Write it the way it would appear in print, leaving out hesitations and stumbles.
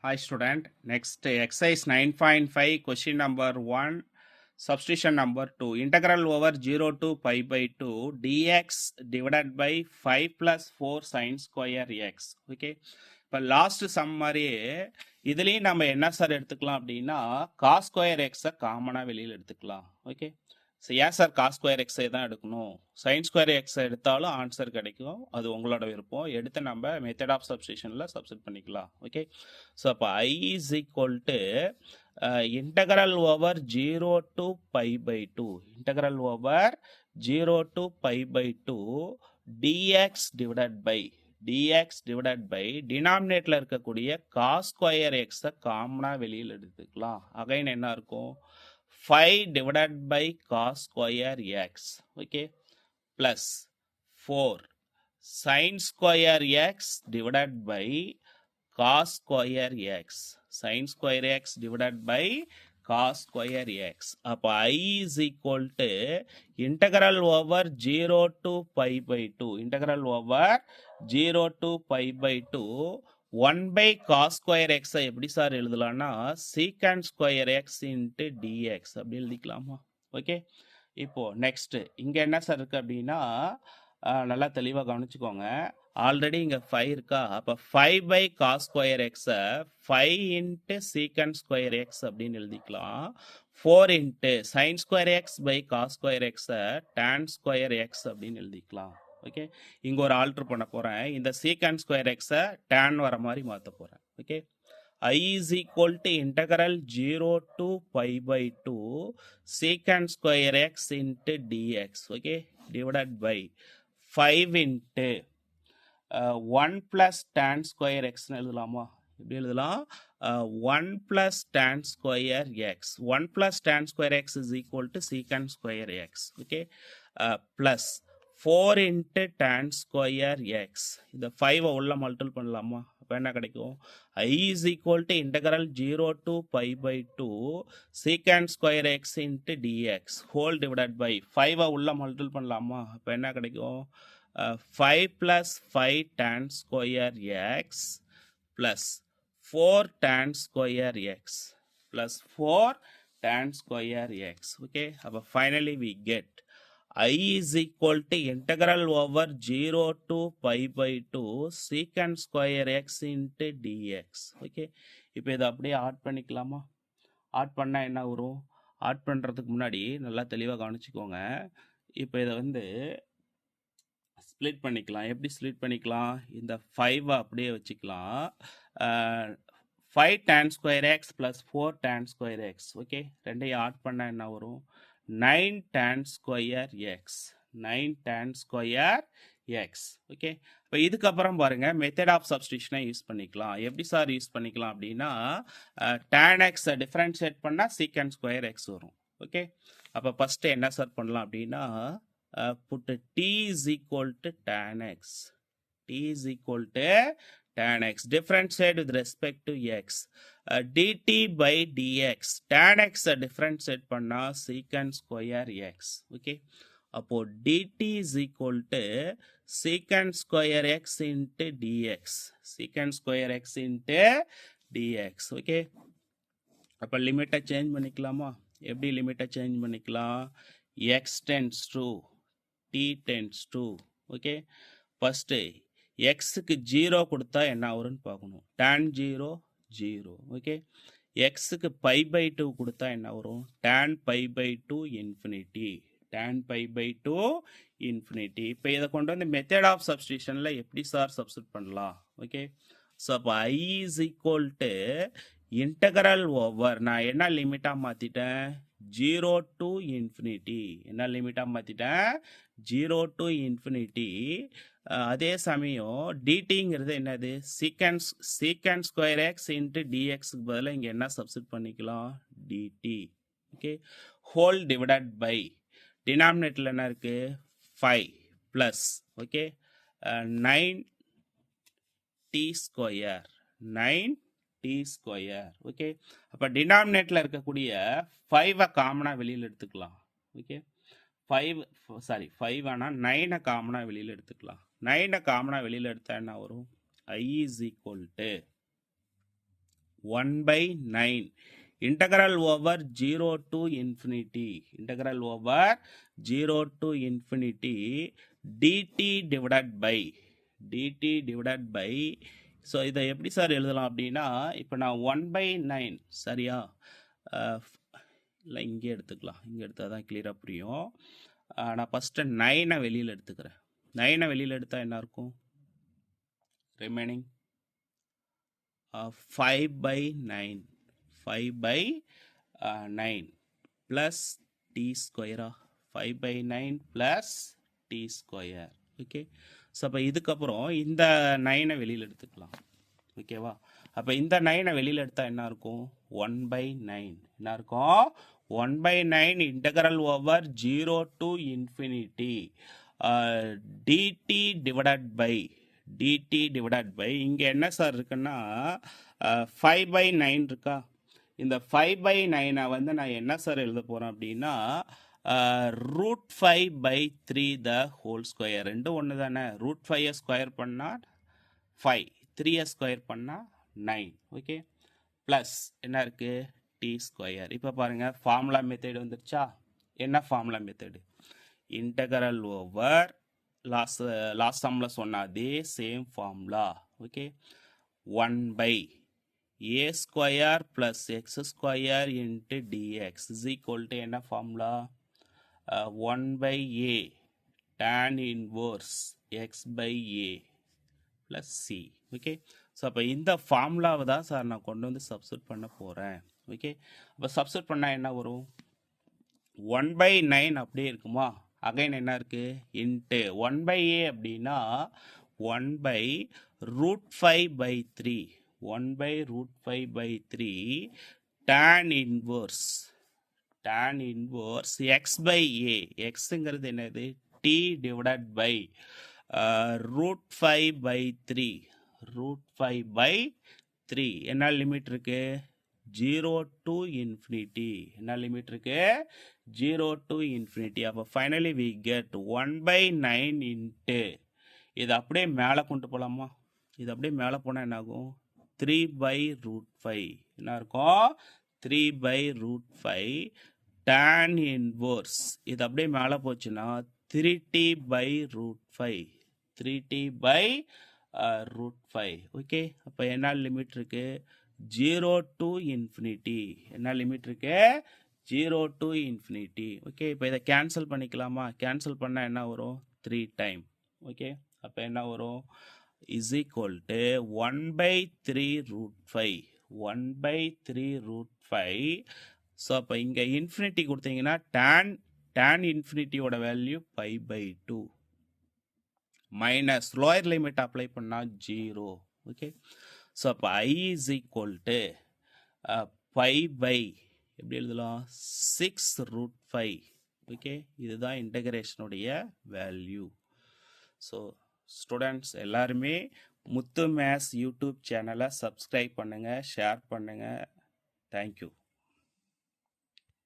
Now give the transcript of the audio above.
Hi student. Next exercise 9.5 question number 1 substitution number 2 integral over 0 to pi by 2 dx divided by 5 plus 4 sin square x. Okay. இப்போ last some மாதிரியே இதுலேயும் நம்ம என்ன sir எடுத்துக்கலாம் அப்படின்னா cos square எக்ஸை காமனாக வெளியில் எடுத்துக்கலாம். ஓகே. ஸோ ஏன் சார் காஸ் ஸ்கொயர் எக்ஸை தான் எடுக்கணும், சைன் ஸ்கொயர் எக்ஸை எடுத்தாலும் ஆன்சர் கிடைக்கும், அது உங்களோட விருப்பம். எடுத்து நம்ம மெத்தட் ஆஃப் சப்ஸ்டியூஷனில் சப்ஸ்டியூட் பண்ணிக்கலாம். ஓகே. ஸோ அப்போ I is equal to integral over 0 to pi by 2 integral over 0 to pi by 2 dx divided by டினாமினேட்டில் இருக்கக்கூடிய காஸ் ஸ்கொயர் எக்ஸை காமனாக வெளியில் எடுத்துக்கலாம். அகைன் என்ன இருக்கும், 5 divided by cos square x, okay, plus 4 sin square x divided by cos square x, sin square x divided by cos square x. அப்போ I is equal to integral over 0 to pi by 2 integral over 0 to pi by 2 1 by cos square x எப்படி sir எழுதலாம்னா secant square x into dx அப்படி எழுதிக்கலாமா. Okay. இப்போ next இங்க என்ன sir இருக்கு அப்படின்னா நல்லா தெளிவாக கவனிச்சுக்கோங்க. ஆல்ரெடி இங்க 5 இருக்கா, அப்போ 5 by cos square x 5 into secant square x அப்படின்னு எழுதிக்கலாம். 4 into sin square x by cos square x tan square x அப்படின்னு எழுதிக்கலாம். ஓகே. இங்கே ஒரு ஆல்டர் பண்ண போகிறேன், இந்த சீக்கண்ட் ஸ்கொயர் எக்ஸை டேன் வர மாதிரி மாற்ற போகிறேன். Okay. I is equal to integral 0 to pi by 2 secant square x into dx. Okay. Divided by 5 into 1 plus tan square எக்ஸ்னு எழுதலாமா. எப்படி எழுதலாம், 1 plus tan square x 1 plus tan square x is equal to secant square x. Okay. Plus 4 into tan square x. இந்த 5 உள்ள multiple பண்ணலாமா, அப்போ என்ன கிடைக்கும், I is equal to integral 0 to pi by 2 secant square x into dx whole divided by 5 உள்ள multiple பண்ணலாமா, அப்போ என்ன கிடைக்கும், 5 plus 5 tan square x plus 4 tan square x plus 4 tan square x. Okay. அப்போ finally we get I is equal to integral over 0 to pi by 2 secant square x into dx. Okay. இப்போ இதை அப்படியே add பண்ணிக்கலாமா. Add பண்ணால் என்ன வரும், add பண்ணுறதுக்கு முன்னாடி நல்லா தெளிவாக கவனிச்சுக்கோங்க. இப்போ இதை ஸ்ப்ளிட் பண்ணிக்கலாம். எப்படி ஸ்ப்ளிட் பண்ணிக்கலாம், இந்த 5 அப்படியே வச்சுக்கலாம். 5 tan square x plus 4 tan square x. Okay. ரெண்டையும் ஆட் பண்ணால் என்ன வரும், 9 tan square x 9 tan square x. Okay. இப்போ இதுக்கப்புறம் பாருங்க மெத்தட் ஆஃப் சப்ஸ்டியூஷனை யூஸ் பண்ணிக்கலாம். எப்படி சார் யூஸ் பண்ணிக்கலாம் அப்படின்னா tan x டிஃபரன்ஷியேட் பண்ணால் secant square x வரும். ஓகே. அப்போ ஃபர்ஸ்ட் என்ன சார் பண்ணலாம் அப்படின்னா புட்டு t is equal to tan x t is equal to tan x differentiate with respect to x dt by dx tan x differentiate பண்ணா secant square x. okay. அப்போ dt is equal to secant square x into dx secant square x into dx. okay. அப்போ லிமிட்டை change பண்ணிக்கலாமா. எப்படி லிமிட்டை change பண்ணிக்கலாம், x tends to t tends to. Okay. First எக்ஸுக்கு 0 கொடுத்தா என்ன வரும்னு பார்க்கணும், tan 0 0. ஓகே. எக்ஸுக்கு பை பை 2 கொடுத்தா என்ன வரும், tan pi by 2 infinity tan pi by 2 infinity. இப்போ இதை கொண்டு வந்து மெத்தட் ஆஃப் சப்ஸ்டியூஷனில் எப்படி சார் சப்ஸ்டியூட் பண்ணலாம். ஓகே. ஸோ அப்போ I is equal to integral over நான் என்ன லிமிட்டாக மாற்றிட்டேன், 0 to infinity. என்ன லிமிட்டாக மாற்றிட்டேன், 0 to infinity. அதே சமயம் டிடிங்கிறது என்னது, secant square x into dxக்கு பதிலாக இங்கே என்ன சப்ஸ்டிட் பண்ணிக்கலாம், dt. Okay. Whole divided by டினாமினேட்டரில் என்ன இருக்குது 5 plus okay 9t square 9t square. Okay. அப்போ டினாமினேட்டில் இருக்கக்கூடிய 5 காமனாக வெளியில் எடுத்துக்கலாம். ஓகே. 5 ஆனால் 9 காமனாக வெளியில் எடுத்துக்கலாம். 9 காமனாக வெளியில் எடுத்தா என்ன வரும், I is equal to 1/9 integral over 0 to infinity integral over 0 to infinity dt divided by so இதை எப்படி சார் எழுதலாம் அப்படின்னா இப்போ நான் 1/9 சரியா இல்லை இங்கே எடுத்துக்கலாம் இங்கே எடுத்தால் தான் கிளியராக புரியும் நான் ஃபஸ்ட்டு 9 வெளியில் எடுத்துக்கிறேன் 9 வெளியில் எடுத்தால் என்ன இருக்கும் remaining 5/9 plus t square 5/9 plus t square okay so அப்போ இதுக்கப்புறம் இந்த 9 வெளியில் எடுத்துக்கலாம் ஓகேவா அப்போ இந்த 9 வெளியில் எடுத்தால் என்ன இருக்கும் 1/9 என்ன இருக்கும் 1/9 integral over 0 to infinity dt divided by இங்கே என்ன சார் இருக்குன்னா 5/9 இருக்கா இந்த 5/9 வந்து நான் என்ன சார் எழுத போகிறேன் அப்படின்னா √5/3 த ஹோல் ஸ்கொயர் ரெண்டும் ஒன்று தானே √5 ஸ்கொயர் பண்ணால் 5 3 ஸ்கொயர் பண்ணால் 9 ஓகே ப்ளஸ் என்ன இருக்குது டி ஸ்கொயர் இப்போ பாருங்கள் ஃபார்முலா மெத்தட் வந்துருச்சா என்ன formula method integral over last சம்மில் சொன்ன அதே same formula okay 1/a square plus x square into dx is equal to என்ன formula 1/a tan inverse x/a plus c okay so அப்போ இந்த ஃபார்முலாவை தான் சார் நான் கொண்டு வந்து சப்ஸ்டியூட் பண்ண போகிறேன் ஓகே அப்போ சப்ஸ்டியூட் பண்ணால் என்ன வரும் 1/9 அப்படியே இருக்குமா அகைன் என்ன இருக்குது இன்ட்டு 1/a அப்படின்னா 1/√5/3 1/√5/3 tan inverse x/a xங்கிறது என்னது t divided by √5/3 என்ன லிமிட் இருக்கு 0 to infinity என்ன லிமிட் இருக்கு 0 to infinity அப்போ ஃபைனலி we get 1/9 இன்ட்டு இது அப்படியே மேலே கொண்டு போகலாமா இது அப்படியே மேலே போனால் என்ன ஆகும் 3/√5 என்ன இருக்கும் 3/√5 tan inverse இது அப்படியே மேலே போச்சுன்னா 3t/√5 3t/√5 ஓகே அப்போ என்ன லிமிட் இருக்கு 0 to infinity என்ன லிமிட் இருக்கு 0 to infinity ஓகே இப்போ இதை கேன்சல் பண்ணிக்கலாமா கேன்சல் பண்ணால் என்ன வரும் 3 டைம் ஓகே அப்போ என்ன வரும் இஸ் ஈக்குவல் டு 1/3√5 1/3√5 ஸோ அப்போ இங்கே இன்ஃபினிட்டி கொடுத்தீங்கன்னா tan இன்ஃபினிட்டியோட value π/2 minus lower limit apply பண்ணால் 0 ஓகே ஸோ அப்போ i இஸ் ஈக்குவல் டு எப்படி எழுதலாம் 6√5 ஓகே இதுதான் இன்டகிரேஷனுடைய வேல்யூ ஸோ ஸ்டூடெண்ட்ஸ் எல்லாருமே முத்து மேத்ஸ் யூடியூப் சேனலை சப்ஸ்கிரைப் பண்ணுங்கள் ஷேர் பண்ணுங்கள் தேங்க்யூ